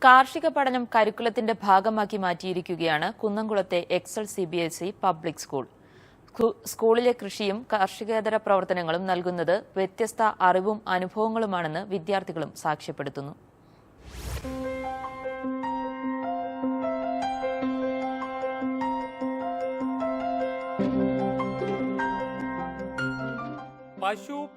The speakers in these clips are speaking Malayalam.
കാർഷിക പഠനം കരിക്കുലത്തിന്റെ ഭാഗമാക്കി മാറ്റിയിരിക്കുകയാണ് കുന്നംകുളത്തെ എക്സൽ CBSE പബ്ലിക് സ്കൂൾ. സ്കൂളിലെ കൃഷിയും കാർഷികേതര പ്രവർത്തനങ്ങളും നൽകുന്നത് വ്യത്യസ്ത അറിവും അനുഭവങ്ങളുമാണെന്ന് വിദ്യാർത്ഥികളും സാക്ഷ്യപ്പെടുത്തുന്നു.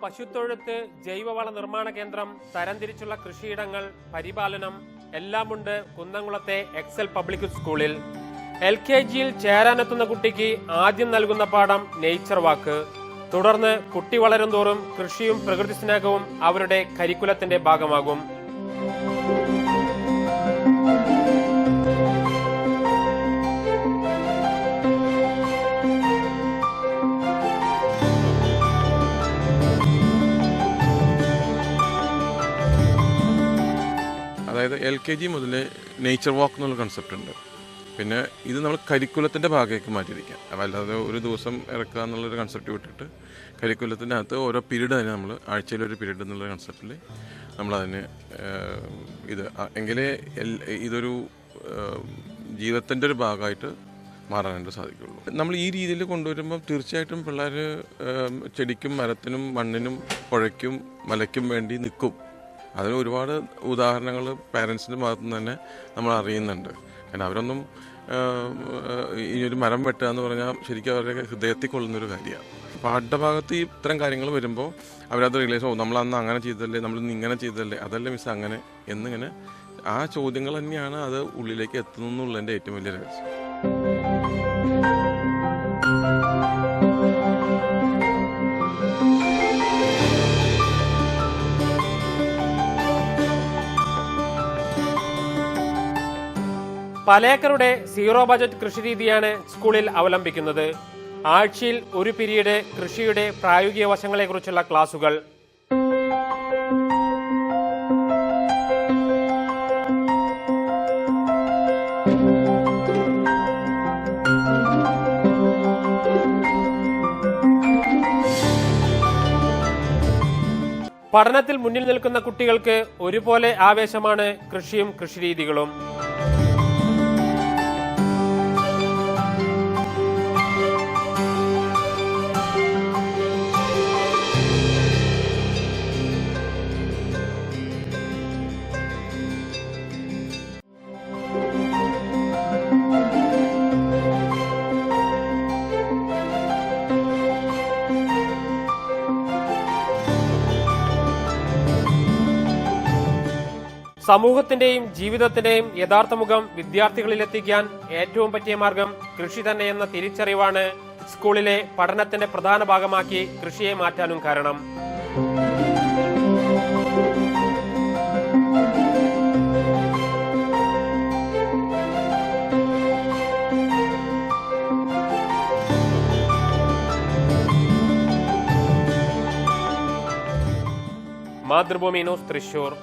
പശുത്തൊഴുത്ത്, ജൈവവള നിർമ്മാണ കേന്ദ്രം, തരംതിരിച്ചുള്ള കൃഷിയിടങ്ങൾ, പരിപാലനം എല്ലാമുണ്ട് കുന്നംകുളത്തെ എക്സൽ പബ്ലിക് സ്കൂളിൽ. LKGയിൽ ചേരാനെത്തുന്ന കുട്ടിക്ക് ആദ്യം നൽകുന്ന പാഠം നേച്ചർ വാക്ക്. തുടർന്ന് കുട്ടി വളരും തോറും കൃഷിയും പ്രകൃതി സ്നേഹവും അവരുടെ കരിക്കുലത്തിന്റെ ഭാഗമാകും. അതായത് LKG മുതൽ നേച്ചർ വാക്ക് എന്നുള്ള കൺസെപ്റ്റ് ഉണ്ട്. പിന്നെ ഇത് നമ്മൾ കരിക്കുലത്തിൻ്റെ ഭാഗത്തേക്ക് മാറ്റിയിരിക്കാം. അല്ലാതെ ഒരു ദിവസം ഇറക്കുക എന്നുള്ളൊരു കൺസെപ്റ്റ് വിട്ടിട്ട് കരിക്കുലത്തിൻ്റെ അകത്ത് ഓരോ പീരീഡ് തന്നെ നമ്മൾ ആഴ്ചയിലൊരു പീരീഡ് എന്നുള്ള കൺസെപ്റ്റിൽ നമ്മളതിന് എങ്കിലേ ഇതൊരു ജീവിതത്തിൻ്റെ ഒരു ഭാഗമായിട്ട് മാറാനായിട്ട് സാധിക്കുള്ളൂ. നമ്മൾ ഈ രീതിയിൽ കൊണ്ടുവരുമ്പോൾ തീർച്ചയായിട്ടും പിള്ളേർ ചെടിക്കും മരത്തിനും മണ്ണിനും പുഴയ്ക്കും മലയ്ക്കും വേണ്ടി നിൽക്കും. അതിന് ഒരുപാട് ഉദാഹരണങ്ങൾ പാരൻസിൻ്റെ ഭാഗത്തു നിന്ന് തന്നെ നമ്മൾ അറിയുന്നുണ്ട്. കാരണം അവരൊന്നും ഈ ഒരു മരം വെട്ടുക എന്ന് പറഞ്ഞാൽ ശരിക്കും അവരുടെ ഹൃദയത്തിൽ കൊള്ളുന്നൊരു കാര്യമാണ്. പാഠഭാഗത്ത് ഈ ഇത്തരം കാര്യങ്ങൾ വരുമ്പോൾ അവരത് റിയലൈസ് നമ്മളന്ന് അങ്ങനെ ചെയ്തല്ലേ, നമ്മളിന്ന് ഇങ്ങനെ ചെയ്തല്ലേ, അതല്ലേ മിസ് അങ്ങനെ എന്നിങ്ങനെ ആ ചോദ്യങ്ങൾ തന്നെയാണ് അത് ഉള്ളിലേക്ക് എത്തുന്നു എന്നുള്ളതിൻ്റെ ഏറ്റവും വലിയ രഹസ്യം. പലേക്കറുടെ സീറോ ബജറ്റ് കൃഷിരീതിയാണ് സ്കൂളിൽ അവലംബിക്കുന്നത്. ആഴ്ചയിൽ ഒരു പീരീഡ് കൃഷിയുടെ പ്രായോഗിക വശങ്ങളെക്കുറിച്ചുള്ള ക്ലാസുകൾ. പഠനത്തിൽ മുന്നിൽ നിൽക്കുന്ന കുട്ടികൾക്ക് ഒരുപോലെ ആവേശമാണ് കൃഷിയും കൃഷിരീതികളും. സമൂഹത്തിന്റെയും ജീവിതത്തിന്റെയും യഥാർത്ഥ മുഖം വിദ്യാർത്ഥികളിലെത്തിക്കാൻ ഏറ്റവും പറ്റിയ മാർഗം കൃഷി തന്നെയെന്ന തിരിച്ചറിവാണ് സ്കൂളിലെ പഠനത്തിന്റെ പ്രധാന ഭാഗമാക്കി കൃഷിയെ മാറ്റാനും കാരണം. മാതൃഭൂമി ന്യൂസ്, തൃശൂർ.